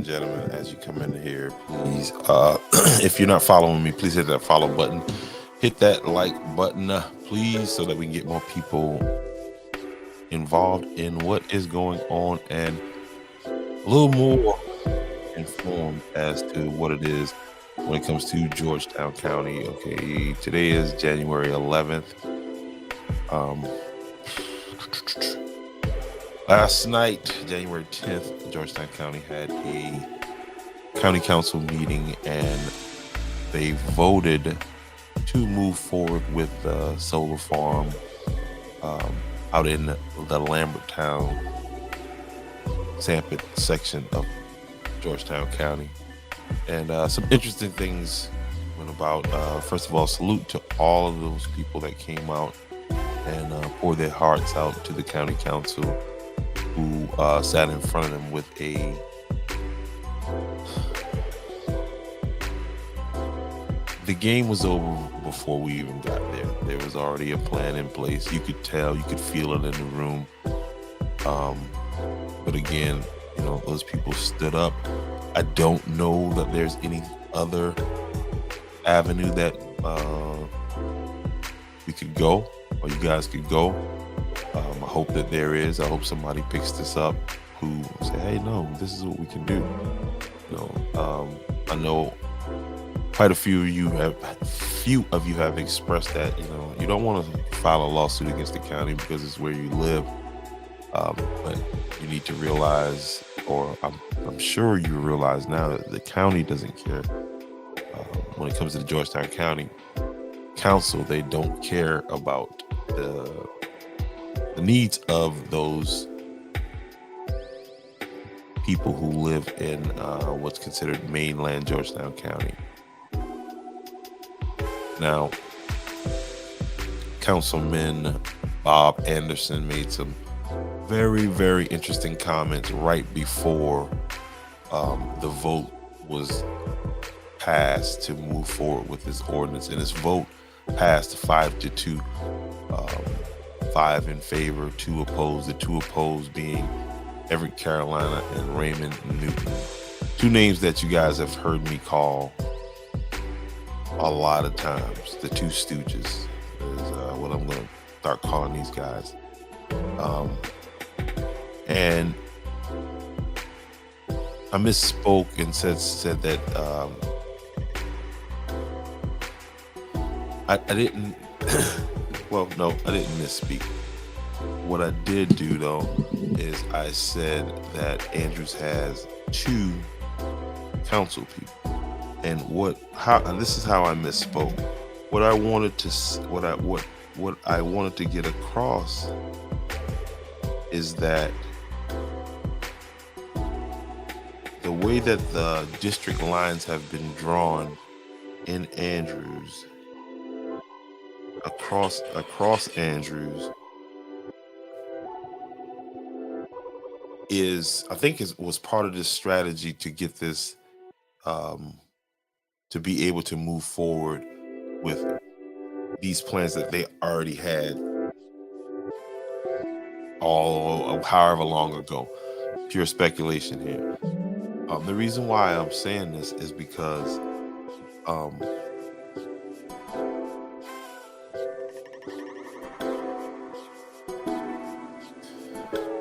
and gentlemen, as you come in here, please, if you're not following me, please hit that follow button. Hit that like button, please, so that we can get more people involved in what is going on and a little more informed as to what it is when it comes to Georgetown County. Okay, today is January 11th. Um, Last night, January 10th, Georgetown County had a county council meeting and they voted to move forward with the solar farm out in the Lambertown, Sampit section of Georgetown County. And some interesting things went about. First of all, salute to all of those people that came out and poured their hearts out to the county council, who sat in front of them with the game was over before we even got there. There was already a plan in place. You could tell, you could feel it in the room. But again, those people stood up. I don't know that there's any other avenue that we could go, or you guys could go. I hope that there is. I hope somebody picks this up who say, hey, no, this is what we can do. I know quite a few of you have expressed that, you don't want to file a lawsuit against the county because it's where you live. But you need to realize, or I'm sure you realize now, that the county doesn't care. When it comes to the Georgetown County Council, they don't care about the needs of those people who live in what's considered mainland Georgetown County. Now, Councilman Bob Anderson made some very, very interesting comments right before the vote was passed to move forward with this ordinance. And this vote passed 5-2. 5 in favor, 2 opposed. The 2 opposed being Everett Carolina and Raymond Newton. 2 names that you guys have heard me call a lot of times. The 2 Stooges is what I'm going to start calling these guys. And I misspoke and said that I didn't. Well, no, I didn't misspeak. What I did do, though, is I said that Andrews has 2 council people, and this is how I misspoke. What I wanted to get across is that the way that the district lines have been drawn in Andrews, across Andrews, was part of this strategy to get this to be able to move forward with these plans that they already had however long ago. Pure speculation here. The reason why I'm saying this is because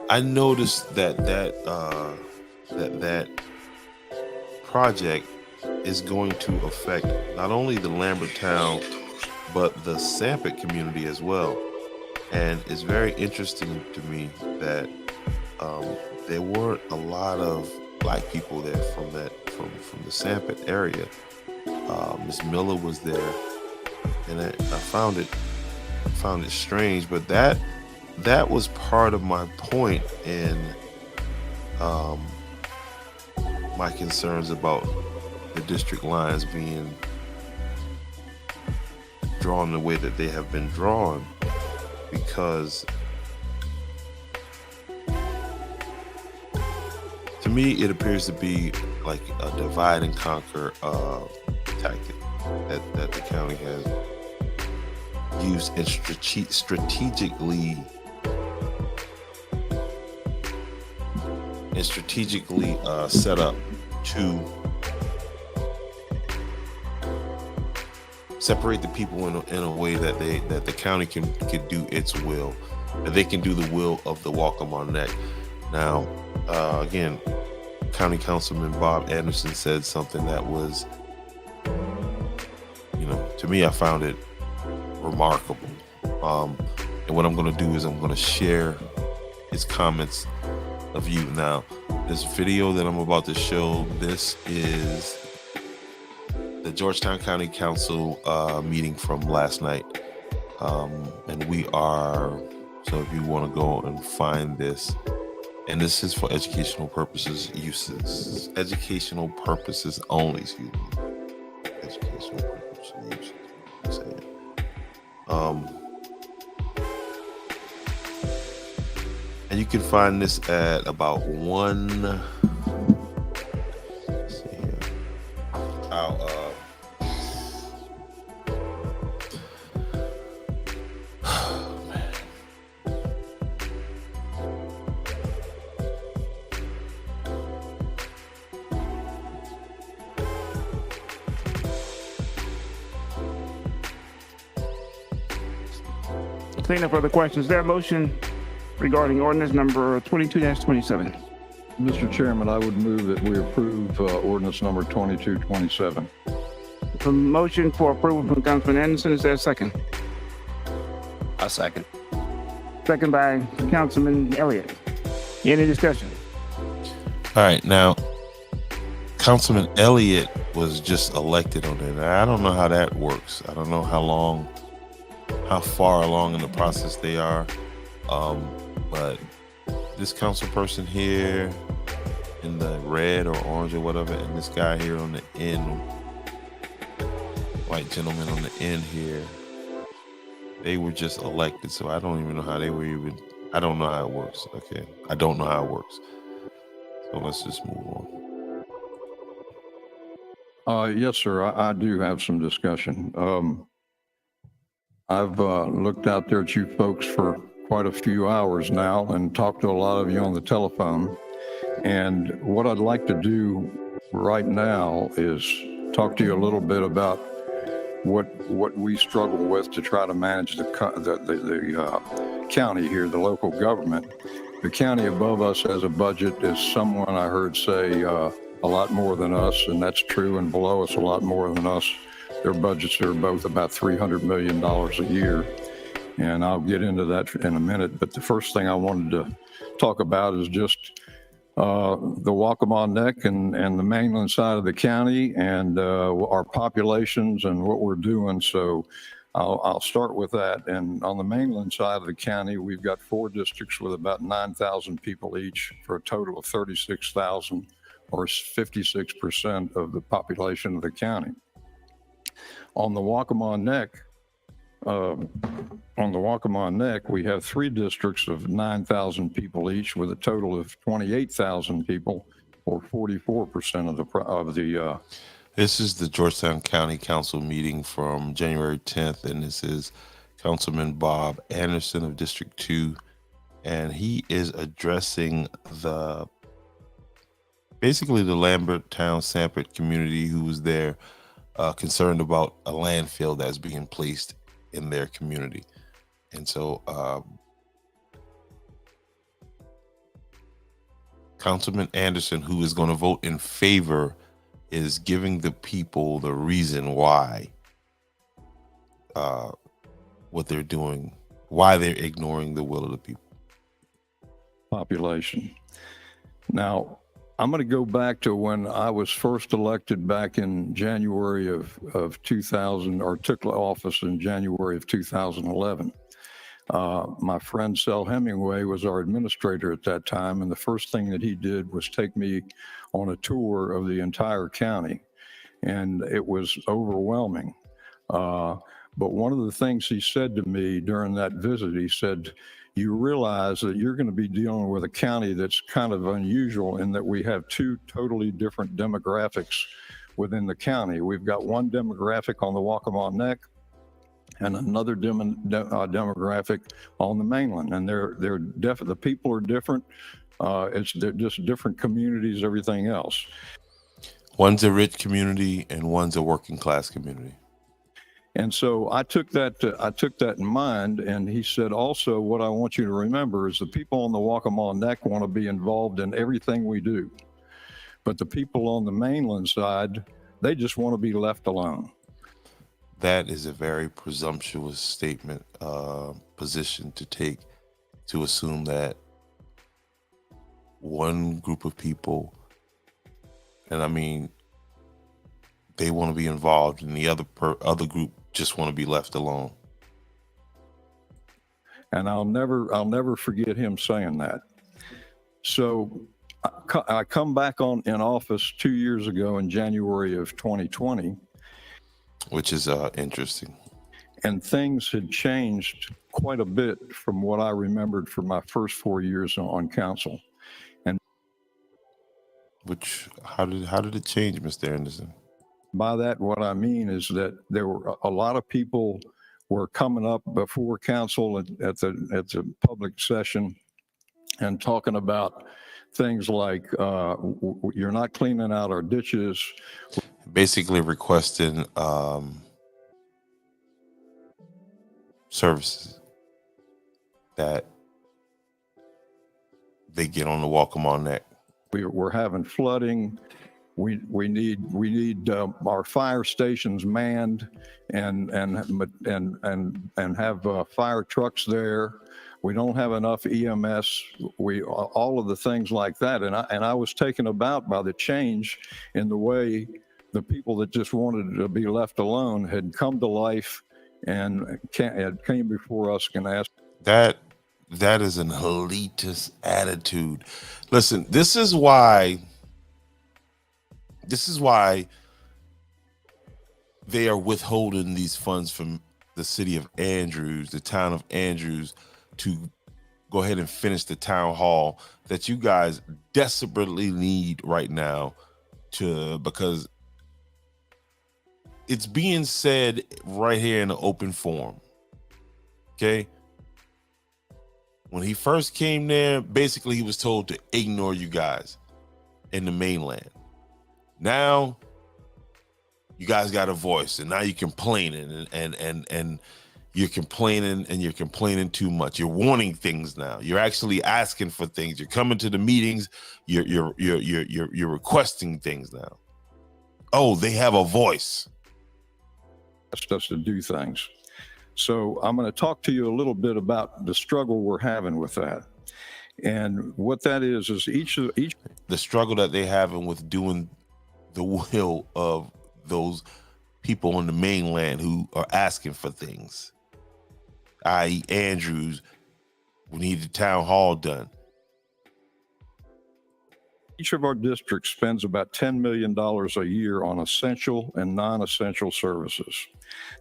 I noticed that project is going to affect not only the Lambertown but the Sampit community as well. And it's very interesting to me that there weren't a lot of Black people there from the Sampit area. Miss Miller was there, and I found it strange, but that was part of my point in my concerns about the district lines being drawn the way that they have been drawn, because to me it appears to be like a divide and conquer tactic that the county has used and strategically set up to separate the people in a way that the county can do its will, that they can do the will of the Waccamaw Neck. Now, again, County Councilman Bob Anderson said something that was, to me, I found it remarkable. And what I'm going to do is I'm going to share his comments of you. Now, this video that I'm about to show, this is the Georgetown County Council meeting from last night. And we are, so if you want to go and find this, and this is for educational purposes educational purposes only, excuse me. Educational purposes uses. And you can find this at about let's see here. Seeing no further questions, is there a motion regarding ordinance number 22-27? Mr. Chairman, I would move that we approve ordinance number 2227. A motion for approval from Councilman Anderson, is there a second? A second. Second by Councilman Elliott. Any discussion? All right, now, Councilman Elliott was just elected on it. I don't know how that works. I don't know how far along in the process they are. But this council person here in the red or orange or whatever, and this guy here on the end, white gentleman on the end here, they were just elected. So I don't even know how they were I don't know how it works. Okay. I don't know how it works. So let's just move on. Yes, sir. I do have some discussion. I've looked out there at you folks for quite a few hours now and talked to a lot of you on the telephone. And what I'd like to do right now is talk to you a little bit about what we struggle with to try to manage the county here, the local government. The county above us has a budget, as someone I heard say, a lot more than us, and that's true, and below us a lot more than us. Their budgets are both about $300 million a year. And I'll get into that in a minute. But the first thing I wanted to talk about is just the Waccamaw Neck and the mainland side of the county and our populations and what we're doing. So I'll start with that. And on the mainland side of the county, we've got 4 districts with about 9,000 people each for a total of 36,000, or 56% of the population of the county. On the Waccamaw Neck, we have 3 districts of 9,000 people each, with a total of 28,000 people, or 44% of the. This is the Georgetown County Council meeting from January 10th, and this is Councilman Bob Anderson of District 2, and he is addressing basically the Lambertown Sanford community who was there. Concerned about a landfill that's being placed in their community. And so Councilman Anderson, who is going to vote in favor, is giving the people the reason why what they're doing, why they're ignoring the will of the people. Population. Now, I'm going to go back to when I was first elected back in January of 2000, or took office in January of 2011. My friend Sel Hemingway was our administrator at that time, and the first thing that he did was take me on a tour of the entire county, and it was overwhelming. But one of the things he said to me during that visit, he said, you realize that you're going to be dealing with a county that's kind of unusual in that we have 2 totally different demographics within the county. We've got one demographic on the Waccamaw Neck and another demographic on the mainland, and the people are different. They're just different communities, everything else. One's a rich community and one's a working class community. And so I took that in mind. And he said, also, what I want you to remember is the people on the Waccamaw Neck want to be involved in everything we do. But the people on the mainland side, they just want to be left alone. That is a very presumptuous statement, position to take, to assume that one group of people, and I mean, they want to be involved and the other group just want to be left alone. And I'll never forget him saying that. So I come back in office 2 years ago in January of 2020. Which is interesting. And things had changed quite a bit from what I remembered from my first 4 years on council. And how did it change, Mr. Anderson? By that, what I mean is that there were a lot of people were coming up before council at the public session and talking about things like, you're not cleaning out our ditches. Basically requesting services that they get on the Waccamaw Neck. We're having flooding. We need our fire stations manned and have fire trucks there. We don't have enough EMS. All of the things like that. And I was taken aback by the change in the way the people that just wanted to be left alone had come to life and came before us and asked. That is an elitist attitude. Listen, this is why they are withholding these funds from the city of Andrews, the town of Andrews, to go ahead and finish the town hall that you guys desperately need right now, because it's being said right here in the open forum. Okay. When he first came there, basically he was told to ignore you guys in the mainland. Now you guys got a voice, and now you're complaining and you're complaining and you're complaining too much. You're wanting things now. You're actually asking for things. You're coming to the meetings. You're requesting things now. Oh, they have a voice. Us to do things. So I'm going to talk to you a little bit about the struggle we're having with that. And what that is each the struggle that they're having with doing the will of those people on the mainland who are asking for things, i.e. Andrews, we need the town hall done. Each of our districts spends about $10 million a year on essential and non-essential services.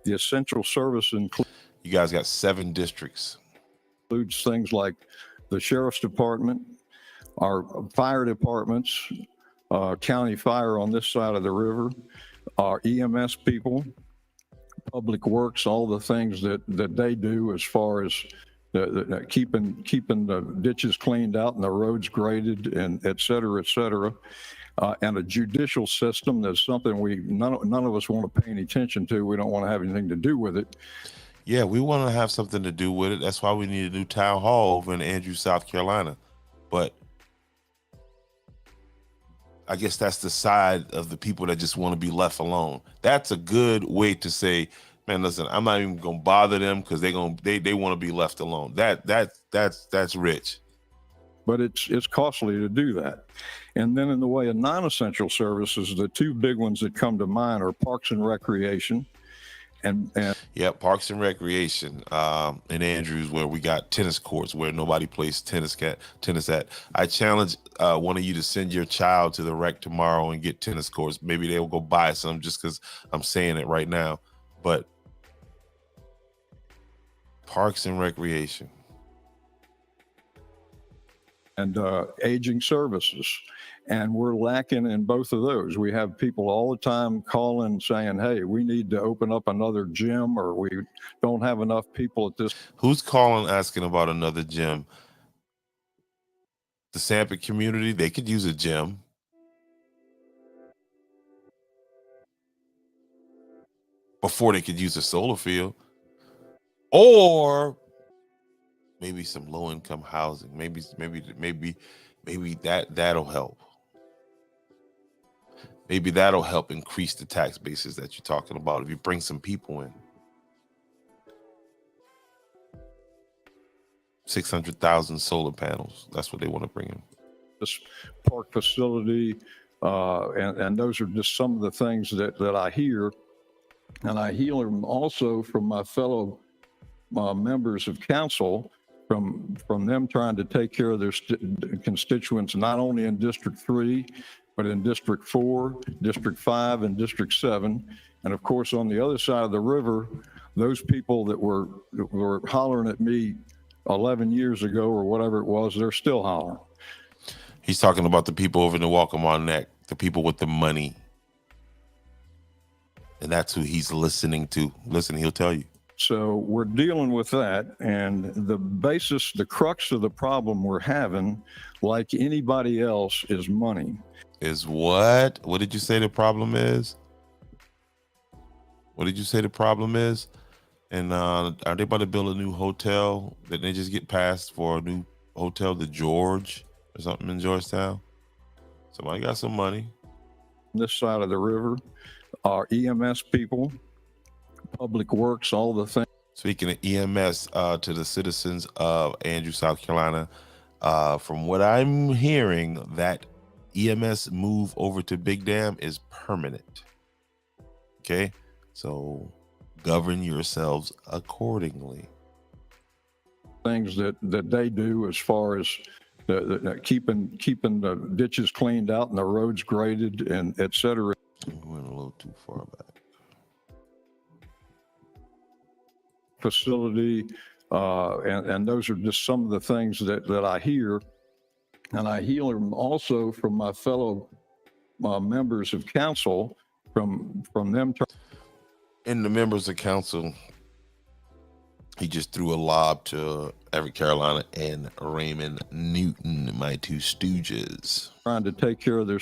The essential service includes... You guys got 7 districts. Includes things like the sheriff's department, our fire departments, county fire on this side of the river, our EMS people, public works, all the things that they do as far as keeping the ditches cleaned out and the roads graded, and et cetera, and a judicial system. That's something none of us want to pay any attention to. We don't want to have anything to do with it. Yeah, we want to have something to do with it. That's why we need a new town hall over in Andrews, South Carolina. But I guess that's the side of the people that just want to be left alone. That's a good way to say, man, listen, I'm not even gonna bother them because they want to be left alone. That's rich. But it's costly to do that. And then in the way of non-essential services, the 2 big ones that come to mind are parks and recreation. And yeah, parks and recreation in Andrews, where we got tennis courts where nobody plays tennis at. I challenge one of you to send your child to the rec tomorrow and get tennis courts. Maybe they'll go buy some just because I'm saying it right now. But parks and recreation. And aging services. And we're lacking in both of those. We have people all the time calling saying, hey, we need to open up another gym, or we don't have enough people at this. Who's calling asking about another gym? The Sampic community, they could use a gym. before they could use a solar field, or maybe some low income housing. Maybe that'll help. Maybe that'll help increase the tax basis that you're talking about if you bring some people in. 600,000 solar panels. That's what they want to bring in. This park facility, and those are just some of the things that I hear. And I hear them also from my fellow members of council, from them trying to take care of their constituents, not only in District 3, but in District 4, District 5, and District 7. And of course, on the other side of the river, those people that were hollering at me 11 years ago or whatever it was, they're still hollering. He's talking about the people over in the Waccamaw Neck, the people with the money. And that's who he's listening to. Listen, he'll tell you. So we're dealing with that. And the crux of the problem we're having, like anybody else, is money. Is what? What did you say the problem is? What did you say the problem is? And are they about to build a new hotel? Didn't they just get passed for a new hotel, the George or something in Georgetown? Somebody got some money. This side of the river, our EMS people, public works, all the things. Speaking of EMS, to the citizens of Andrew, South Carolina, from what I'm hearing, that EMS move over to Big Dam is permanent. Okay, so govern yourselves accordingly. Things that they do as far as keeping the ditches cleaned out and the roads graded and et cetera. We went a little too far back. Facility, and those are just some of the things that I hear. And I hear them also from my fellow members of council, from them. And the members of council, he just threw a lob to Everett Carolina and Raymond Newton, my two stooges. Trying to take care of their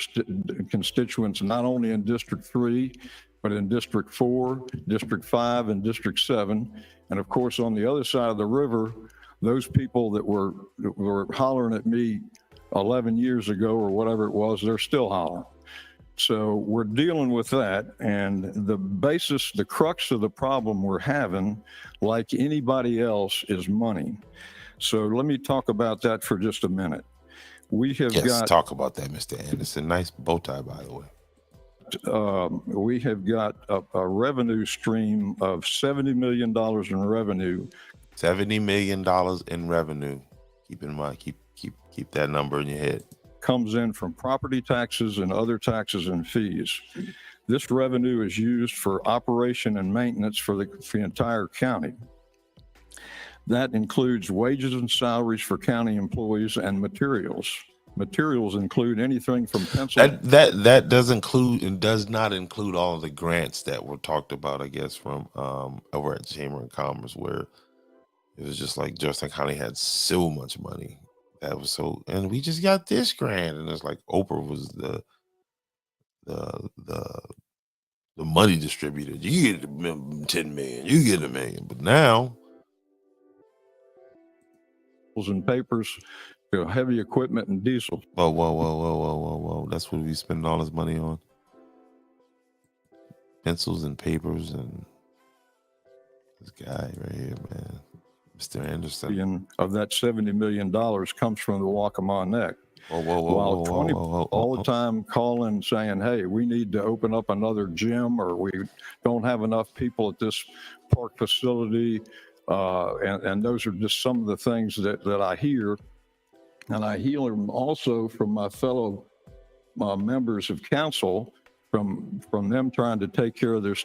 constituents, not only in District 3, but in District 4, District 5, and District 7. And of course, on the other side of the river, those people that were hollering at me 11 years ago or whatever it was, they're still hollering. So we're dealing with that. And the crux of the problem we're having, like anybody else, is money. So let me talk about that for just a minute. We have talk about that, Mr. Anderson. Nice bow tie, by the way. We have got a revenue stream of $70 million in revenue. $70 million in revenue. Keep in mind, keep that number in your head. Comes in from property taxes and other taxes and fees. This revenue is used for operation and maintenance for the entire county. That includes wages and salaries for county employees and materials. Materials include anything from pencil. That does include and does not include all of the grants that were talked about, I guess, from over at Chamber of Commerce, where it was just like Georgetown County had so much money. That was so, and we just got this grant, and it's like Oprah was the money distributor. You get 10 million, you get $1 million, but now and papers, heavy equipment, and diesel. Whoa! That's what we spending all this money on: pencils and papers, and this guy right here, man. Mr. Anderson. Of that $70 million comes from the Waccamaw Neck. All the time calling saying, hey, we need to open up another gym, or we don't have enough people at this park facility. And those are just some of the things that I hear. And I hear them also from my fellow members of council, from them trying to take care of their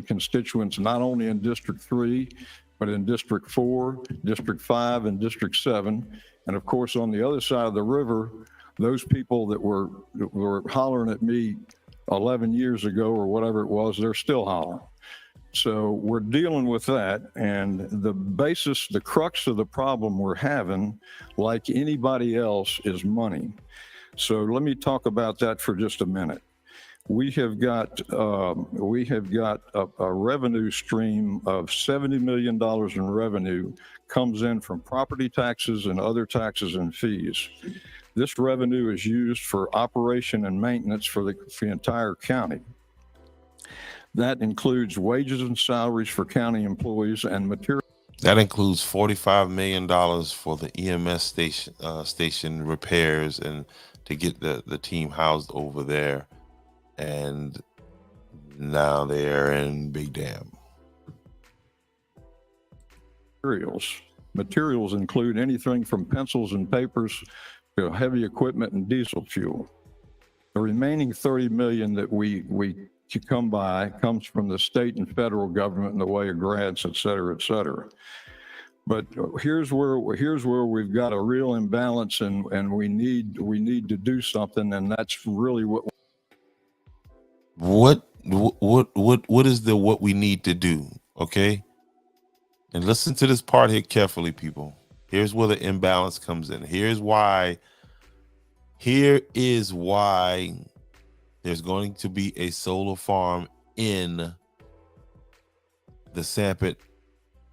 constituents, not only in District 3, but in District 4, District 5, and District 7. And of course, on the other side of the river, those people that were hollering at me 11 years ago or whatever it was, they're still hollering. So we're dealing with that. And the crux of the problem we're having, like anybody else, is money. So let me talk about that for just a minute. we have got a revenue stream of $70 million in revenue comes in from property taxes and other taxes and fees. This revenue is used for operation and maintenance for the entire county. That includes wages and salaries for county employees and material. That includes $45 million for the EMS station repairs and to get the team housed over there. And now they're in Big Dam. Materials include anything from pencils and papers to heavy equipment and diesel fuel. The remaining 30 million that we come by comes from the state and federal government in the way of grants, et cetera, et cetera. But here's where we've got a real imbalance, and we need to do something, and that's really what is what we need to do, okay? And listen to this part here carefully, people. Here's where the imbalance comes in. Here is why there's going to be a solar farm in the Sampit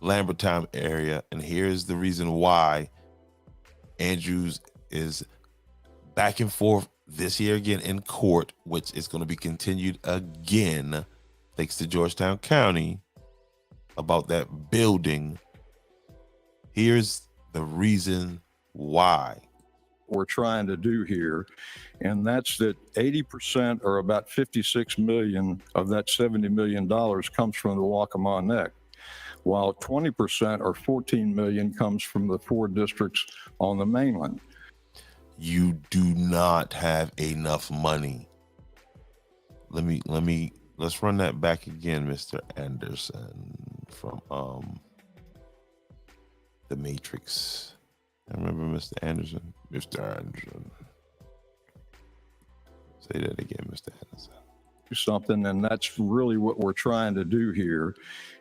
Lambertine area, and here's the reason why Andrews is back and forth this year again in court, which is going to be continued again thanks to Georgetown County about that building. Here's the reason why. We're trying to do here, and that's that 80% or about 56 million of that $70 million comes from the Waccamaw Neck, while 20% or 14 million comes from the 4 districts on the mainland. You do not have enough money. Let's run that back again, Mr. Anderson from The Matrix. I remember Mr. Anderson. Mr. Anderson. Say that again, Mr. Anderson. Something, and that's really what we're trying to do here,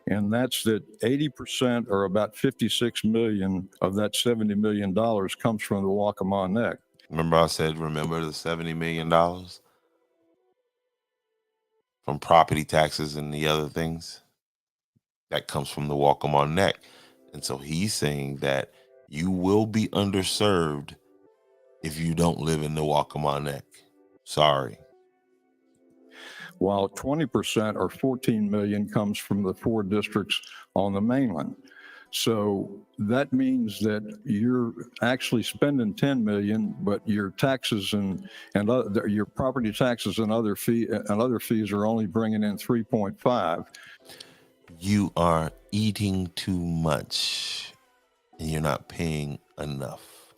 and that's that 80% or about 56 million of that $70 million comes from the Waccamaw Neck. Remember I said, remember the $70 million from property taxes and the other things? That comes from the Waccamaw Neck. And so he's saying that you will be underserved if you don't live in the Waccamaw Neck. Sorry. While 20% or 14 million comes from the 4 districts on the mainland. So that means that you're actually spending 10 million, but your taxes and your property taxes and other fees are only bringing in 3.5. You are eating too much and you're not paying enough.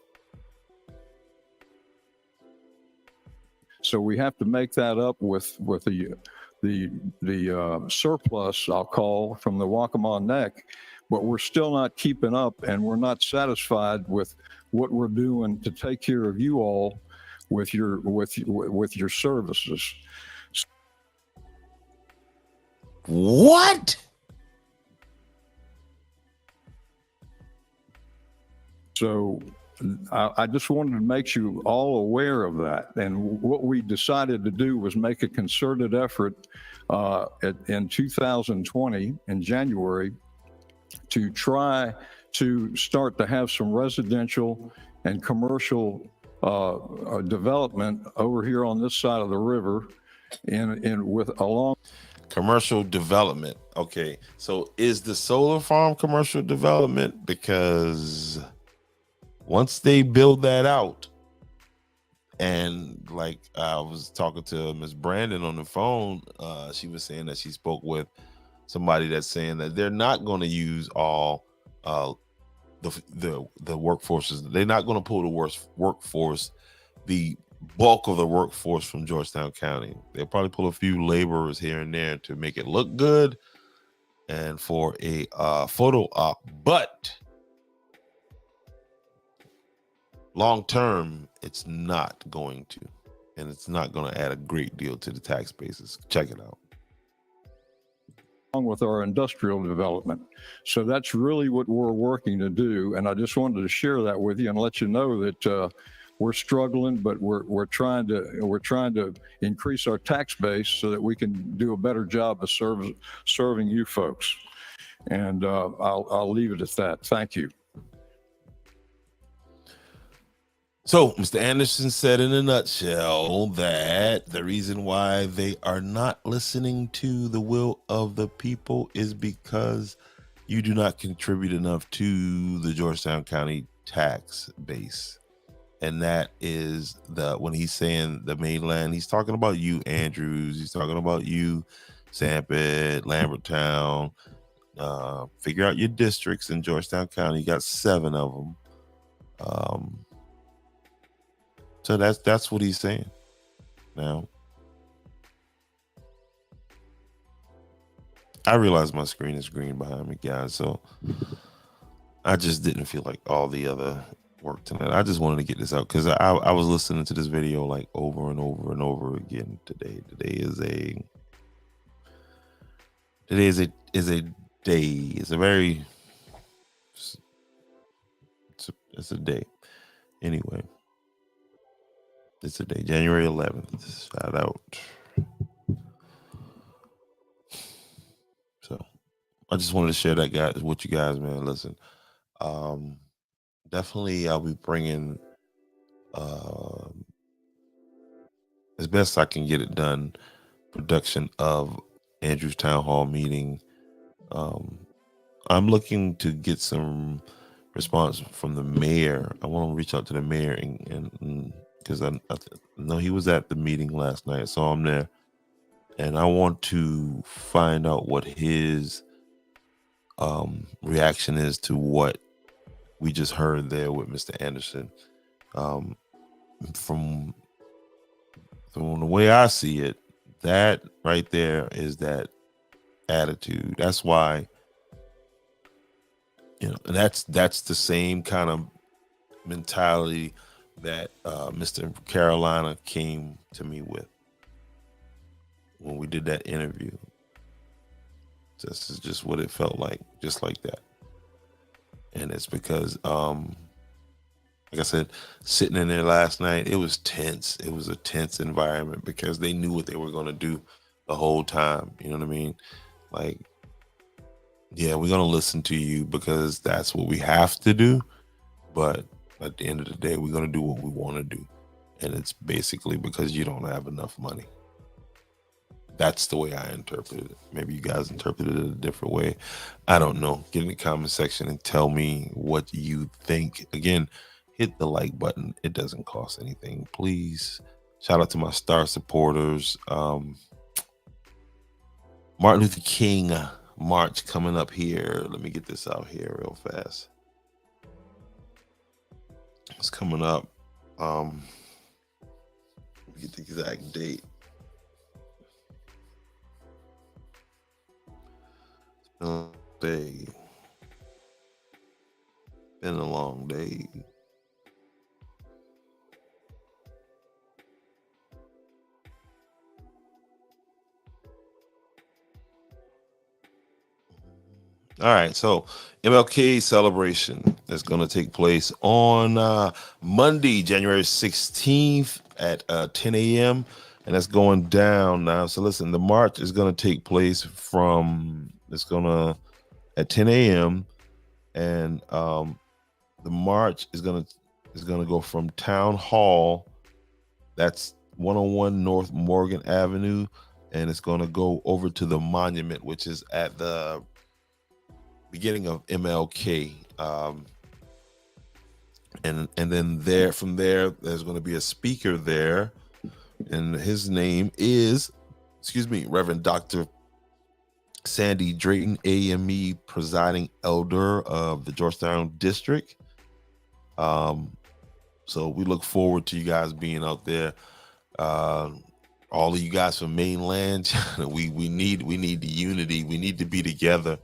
So we have to make that up with the surplus, I'll call, from the Waccamaw Neck, but we're still not keeping up, and we're not satisfied with what we're doing to take care of you all with your services. What? So I just wanted to make you all aware of that. And what we decided to do was make a concerted effort in 2020, in January, to try to start to have some residential and commercial development over here on this side of the river along commercial development. Okay, so is the solar farm commercial development? Because once they build that out, and like I was talking to Ms. Brandon on the phone, she was saying that she spoke with somebody that's saying that they're not going to use all the workforces. They're not going to pull the workforce, the bulk of the workforce from Georgetown County. They'll probably pull a few laborers here and there to make it look good and for a photo op, but long term, it's not going to, and it's not going to add a great deal to the tax basis. Check it out. Along with our industrial development. So that's really what we're working to do. And I just wanted to share that with you and let you know that we're struggling, but we're trying to increase our tax base so that we can do a better job of serving you folks. And I'll leave it at that. Thank you. So, Mr. Anderson said in a nutshell that the reason why they are not listening to the will of the people is because you do not contribute enough to the Georgetown County tax base. And that is when he's saying the mainland, he's talking about you, Andrews. He's talking about you, Sanpete, Lambertown. Figure out your districts in Georgetown County. You got 7 of them. So that's what he's saying. Now, I realize my screen is green behind me, guys. So I just didn't feel like all the other work tonight. I just wanted to get this out because I was listening to this video like over and over and over again today. Today is a day. It's a day. Anyway. It's a day, January 11th. Shout out. So I just wanted to share that, guys, with you guys, man. Listen, definitely I'll be bringing, as best I can get it done, production of Andrews Town Hall meeting. I'm looking to get some response from the mayor. I want to reach out to the mayor and because I know he was at the meeting last night. I saw him there. And I want to find out what his reaction is to what we just heard there with Mr. Anderson. From the way I see it, that right there is that attitude. That's why, that's the same kind of mentality that Mr. Carolina came to me with when we did that interview. This is just what it felt like, just like that. And it's because, like I said, sitting in there last night, it was tense. It was a tense environment because they knew what they were going to do the whole time. You know what I mean? Like, yeah, we're going to listen to you because that's what we have to do. But at the end of the day, we're going to do what we want to do. And it's basically because you don't have enough money. That's the way I interpret it. Maybe you guys interpreted it a different way. I don't know. Get in the comment section and tell me what you think. Again, hit the like button. It doesn't cost anything. Please. Shout out to my star supporters. Martin Luther King March coming up here. Let me get this out here real fast. It's coming up. Let me get the exact date. Day. Been a long day. All right, so MLK celebration is going to take place on Monday, January 16th at 10 a.m. And that's going down now. So listen, the march is going to take place at 10 a.m. And the march is going to go from Town Hall, that's 101 North Morgan Avenue, and it's going to go over to the monument, which is at the beginning of MLK, and then from there there's going to be a speaker there, and his name is Reverend Dr. Sandy Drayton, AME presiding elder of the Georgetown district. So we look forward to you guys being out there. All of you guys from mainland, we need the unity. We need to be together.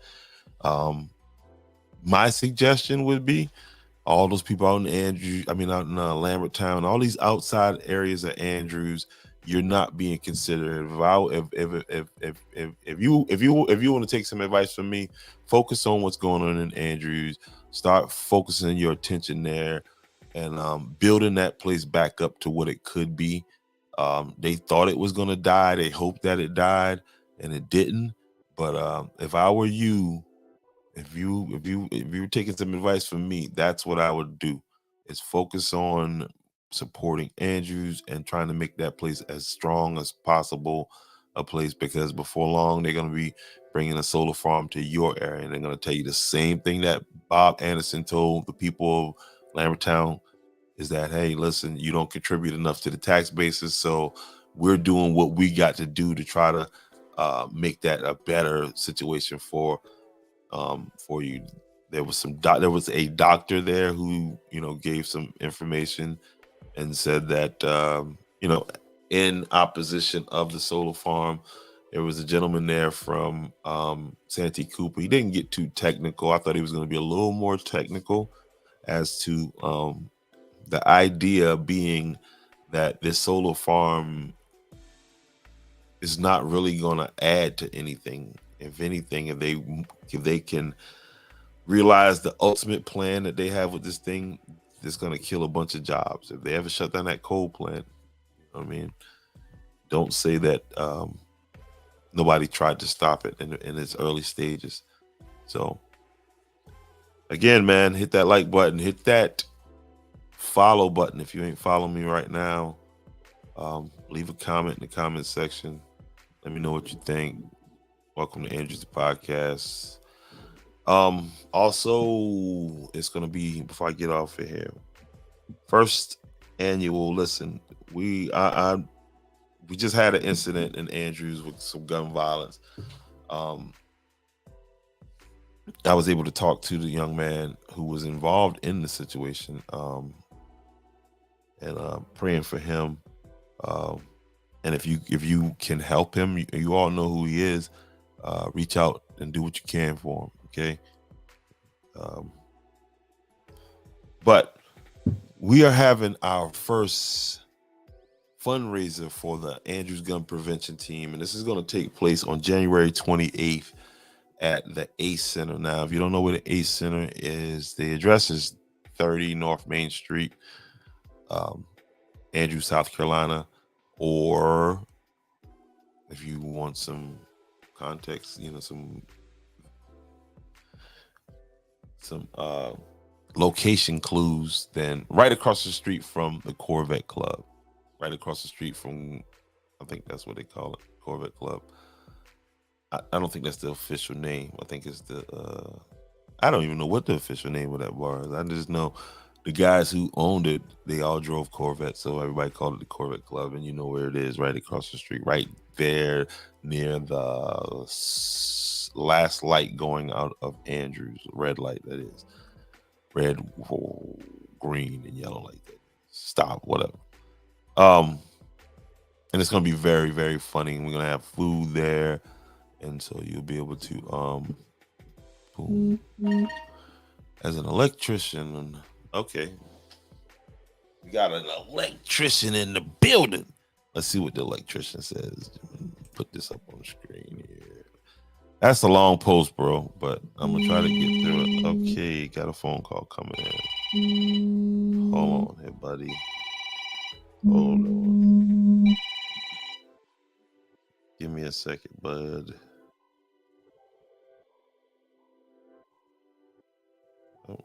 My suggestion would be all those people out in Lambertown, all these outside areas of Andrews, you're not being considered. If you want to take some advice from me, focus on what's going on in Andrews. Start focusing your attention there and building that place back up to what it could be. They thought it was going to die. They hoped that it died, and it didn't. But if I were you, if you were taking some advice from me, that's what I would do. Is focus on supporting Andrews and trying to make that place as strong as possible, a place, because before long they're going to be bringing a solar farm to your area, and they're going to tell you the same thing that Bob Anderson told the people of Lambertown, is that, hey, listen, you don't contribute enough to the tax basis, so we're doing what we got to do to try to make that a better situation for you. There was a doctor there who gave some information and said that in opposition of the solar farm, there was a gentleman there from Santee Cooper. He didn't get too technical. I thought he was going to be a little more technical as to the idea being that this solar farm is not really going to add to anything. If anything, if they can realize the ultimate plan that they have with this thing, it's going to kill a bunch of jobs. If they ever shut down that coal plant, I mean, don't say that nobody tried to stop it in its early stages. So again, man, hit that like button, hit that follow button if you ain't following me right now. Leave a comment in the comment section. Let me know what you think. Welcome to Andrews Podcast. Also, it's gonna be, before I get off of here, first annual. Listen, we just had an incident in Andrews with some gun violence. I was able to talk to the young man who was involved in the situation, and praying for him. And if you can help him, you all know who he is. Reach out and do what you can for him. Okay. But we are having our first fundraiser for the Andrews Gun Prevention Team, and this is going to take place on January 28th at the ACE Center. Now, if you don't know where the ACE Center is, the address is 30 North Main Street, Andrews, South Carolina. Or if you want some context, some location clues, then right across the street from the Corvette Club, right across the street from, I think that's what they call it, Corvette Club. I don't think that's the official name. I think it's I don't even know what the official name of that bar is. I just know the guys who owned it, they all drove Corvettes, so everybody called it the Corvette Club, and you know where it is, right across the street, right there near the last light going out of Andrews, red light, that is. Red, green, and yellow like that. Stop, whatever. And it's going to be very, very funny. We're going to have food there, and so you'll be able to, boom. As an electrician, okay. We got an electrician in the building. Let's see what the electrician says. Put this up on the screen here. That's a long post, bro, but I'm going to try to get through it. Okay, got a phone call coming in. Hold on here, buddy. Hold on. Give me a second, bud. Oh.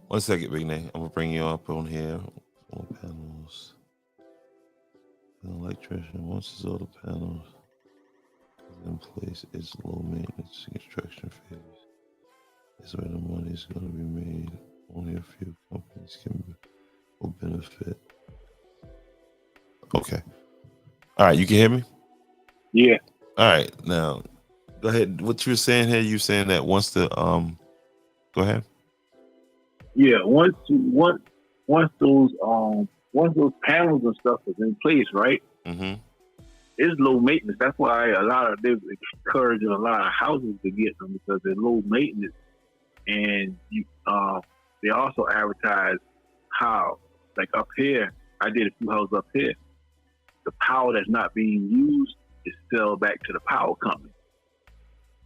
One second, Big Nate. I'm gonna bring you up on here. Solar panels. An electrician. Once the solar panels is in place, it's low maintenance construction phase. That's where the money is gonna be made. Only a few companies will benefit. Okay. All right, you can hear me? Yeah. All right, now go ahead. What you were saying here? You saying that once the go ahead. Yeah, once those panels and stuff is in place, right? Mm-hmm. It's low maintenance. That's why they're encouraging a lot of houses to get them, because they're low maintenance. and they also advertise how, like up here, I did a few houses up here. The power that's not being used is sold back to the power company.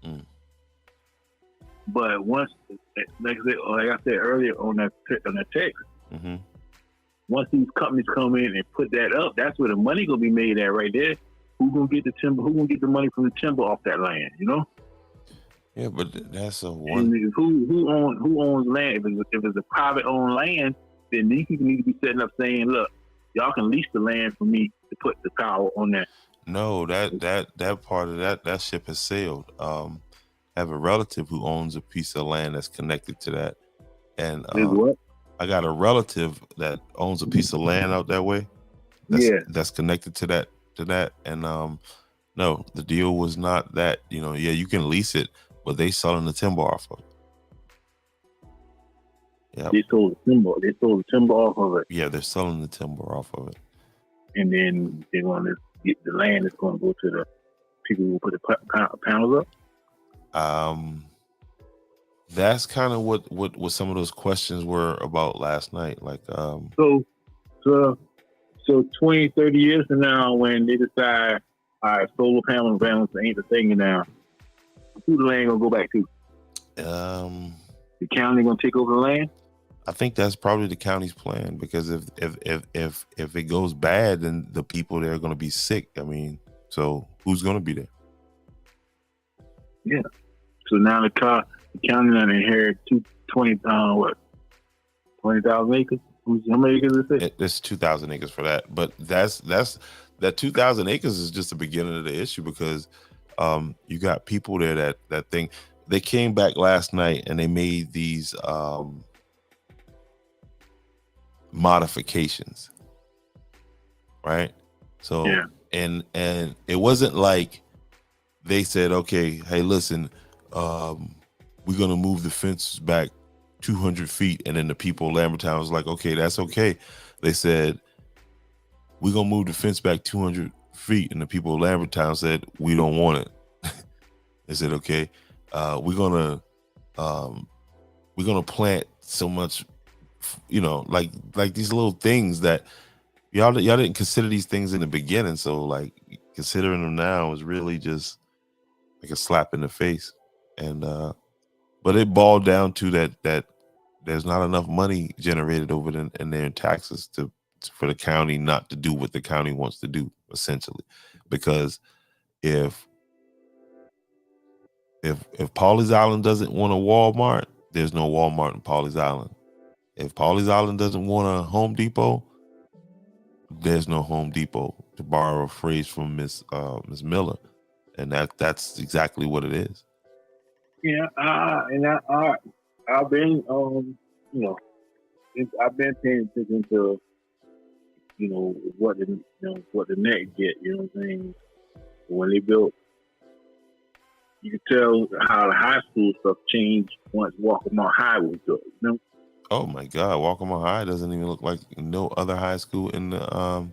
Mm. But once, like I said earlier on that text, Mm-hmm. once these companies come in and put that up, that's where the money gonna be made at right there. Who gonna get the timber? Who gonna get the money from the timber off that land? You know? Yeah, but that's a And one. who owns land? If it's a private owned land, then these people need to be setting up saying, look, y'all can lease the land for me to put the power on that. No, that part of that ship has sailed. I have a relative who owns a piece of land that's connected to that, and Is what? I got a relative that owns a piece of land out that way. That's connected to that, and no, the deal was not that. Yeah, you can lease it, but they selling the timber off of it. Yeah. They sold the timber. They sold the timber off of it, Yeah, they're selling the timber off of it. and then they're going to get the land. That's going to go to the people who put the panels up. That's kind of what some of those questions were about last night. Like, So 20, 30 years from now, when they decide, all right, solar panels ain't the thing now, who the land gonna go back to? The county gonna take over the land? I think that's probably the county's plan, because if it goes bad, then the people there are going to be sick. I mean, so who's going to be there? Yeah. So now the county gonna inherit 20,000 acres? How many acres is it? There's 2,000 acres for that, but that 2,000 acres is just the beginning of the issue, because you got people there that think. They came back last night and they made these modifications, right? So Yeah. and it wasn't like they said, okay, hey, listen, we're gonna move the fences back 200 feet, and then the people of Lambertown was like, okay, that's okay. They said, we're gonna move the fence back 200 feet, and the people of Lambertown said, we don't want it. They said, okay, we're gonna plant so much, like these little things that y'all didn't consider these things in the beginning. So like considering them now is really just like a slap in the face. And but it boiled down to that there's not enough money generated over in their taxes for the county not to do what the county wants to do, essentially. Because if Pawleys Island doesn't want a Walmart, there's no Walmart in Pawleys Island. If Pawleys Island doesn't want a Home Depot, there's no Home Depot, to borrow a phrase from Miss Miller. And that's exactly what it is. Yeah, I've been I've been paying attention to what the neck get. You know what I'm saying? When they built, you could tell how the high school stuff changed once Waccamaw High was built. You know? Oh my God, Waccamaw High doesn't even look like no other high school in the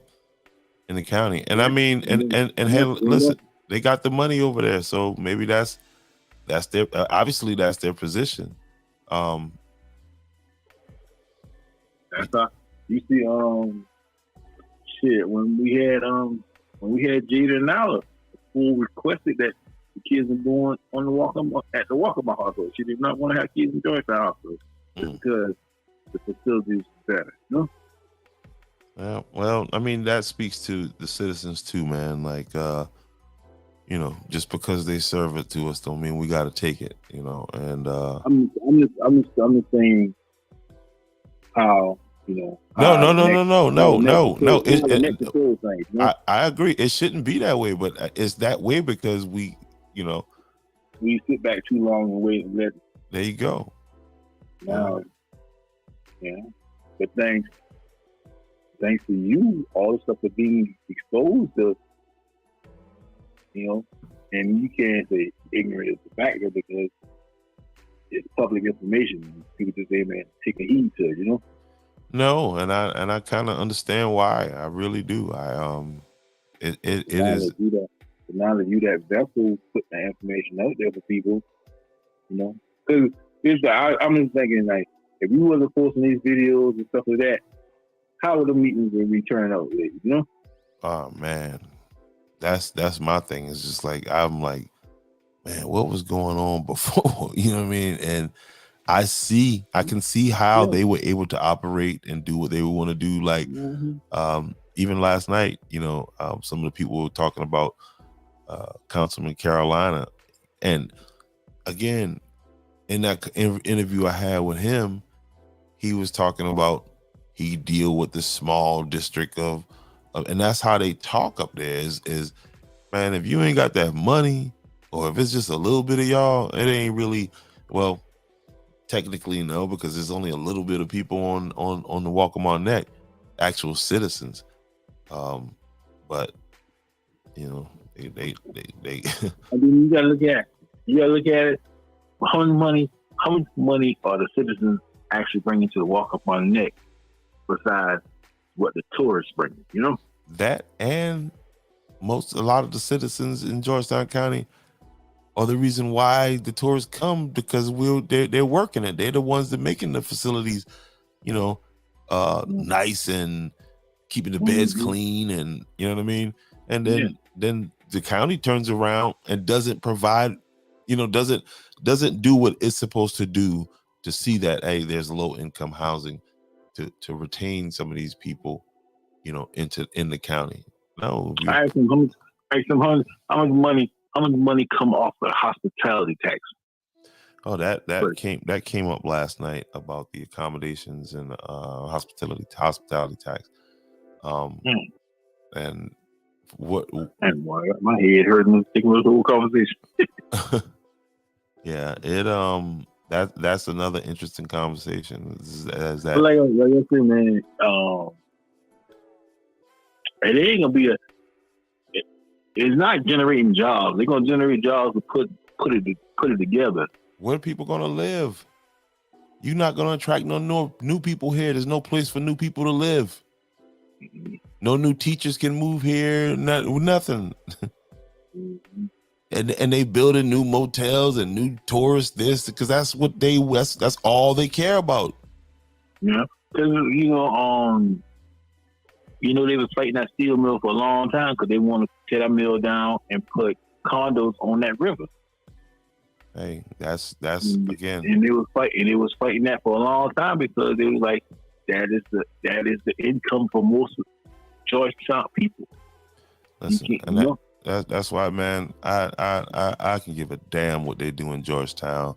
county. And I mean, and hey, listen, they got the money over there, so maybe that's their obviously that's their position. That's how you see. When we had Jada and Nala, the school requested that the kids were born on the Waccamaw Hospital. She did not want to have kids in Georgetown Hospital just because the facilities was better. You know? Well, I mean, that speaks to the citizens too, man. Like, just because they serve it to us don't mean we got to take it, And I'm just saying how No. I agree. It shouldn't be that way, but it's that way because we sit back too long and wait and let. There you go. Now, but thanks to you, all the stuff is being exposed to, and you can't say ignorant is the factor because it's public information. People just say, man, take a heed to it, No, and I kind of understand why. I really do. It is. Now that you that vessel put the information out there for people, because I'm just thinking like, if we wasn't posting these videos and stuff like that, how would the meetings be turned out? You know? Oh man, that's my thing. It's just like I'm like, man, what was going on before? You know what I mean? And I can see how they were able to operate and do what they would want to do. Like, even last night, some of the people were talking about Councilman Carolina, and again, in that interview I had with him, he was talking about he deal with the small district of and that's how they talk up there is man, if you ain't got that money, or if it's just a little bit of y'all, it ain't really, well, technically no, because there's only a little bit of people on the Waccamaw Neck, actual citizens. But they I mean, you gotta look at it. How much money are the citizens actually bringing to the Waccamaw Neck besides what the tourists bring? You know? That, and a lot of the citizens in Georgetown County are the reason why the tourists come, because they're working it. They're the ones that making the facilities, nice and keeping the beds clean, and you know what I mean. And then the county turns around and doesn't provide, doesn't do what it's supposed to do to see that, hey, there's low income housing to retain some of these people, in the county. No, I asked him how much money come off the hospitality tax. Oh, that came up last night about the accommodations and hospitality tax. And what? And my head hurting thinking about the whole conversation. Yeah, that's another interesting conversation. As that, like I said, man, it ain't gonna be it's not generating jobs. They're gonna generate jobs to put it together. Where are people gonna live? You're not gonna attract no new people here. There's no place for new people to live. No new teachers can move here. Nothing. And they building new motels and new tourists because that's what that's all they care about. Yeah, because they were fighting that steel mill for a long time because they want to tear that mill down and put condos on that river. Hey, that's again. And they was fighting that for a long time because they was like, that is the income for most Georgetown people. Listen, that's why, man, I can give a damn what they do in Georgetown.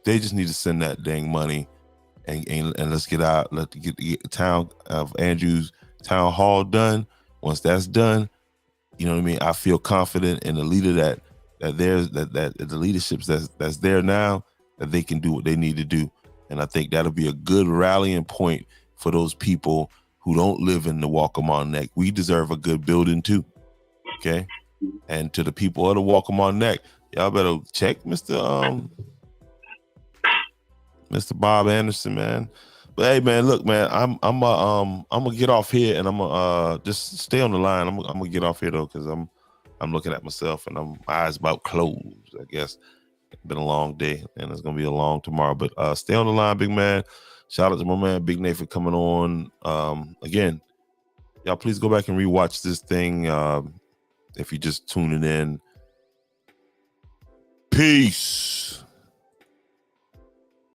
They just need to send that dang money and let's get out. Let's get the town of Andrews Town Hall done. Once that's done, you know what I mean. I feel confident in the leader that the leaderships that's there now, that they can do what they need to do, and I think that'll be a good rallying point for those people who don't live in the Waccamaw Neck. We deserve a good building too. Okay. And to the people of the Waccamaw Neck, y'all better check Mr. Bob Anderson, man. But hey, man, look, man, I'm gonna get off here, and I'm gonna just stay on the line. I'm gonna get off here though, because I'm looking at myself, and my eyes about closed. I guess it's been a long day, and it's gonna be a long tomorrow. But stay on the line, big man. Shout out to my man Big Nate for coming on. Again, y'all please go back and rewatch this thing. If you're just tuning in. Peace.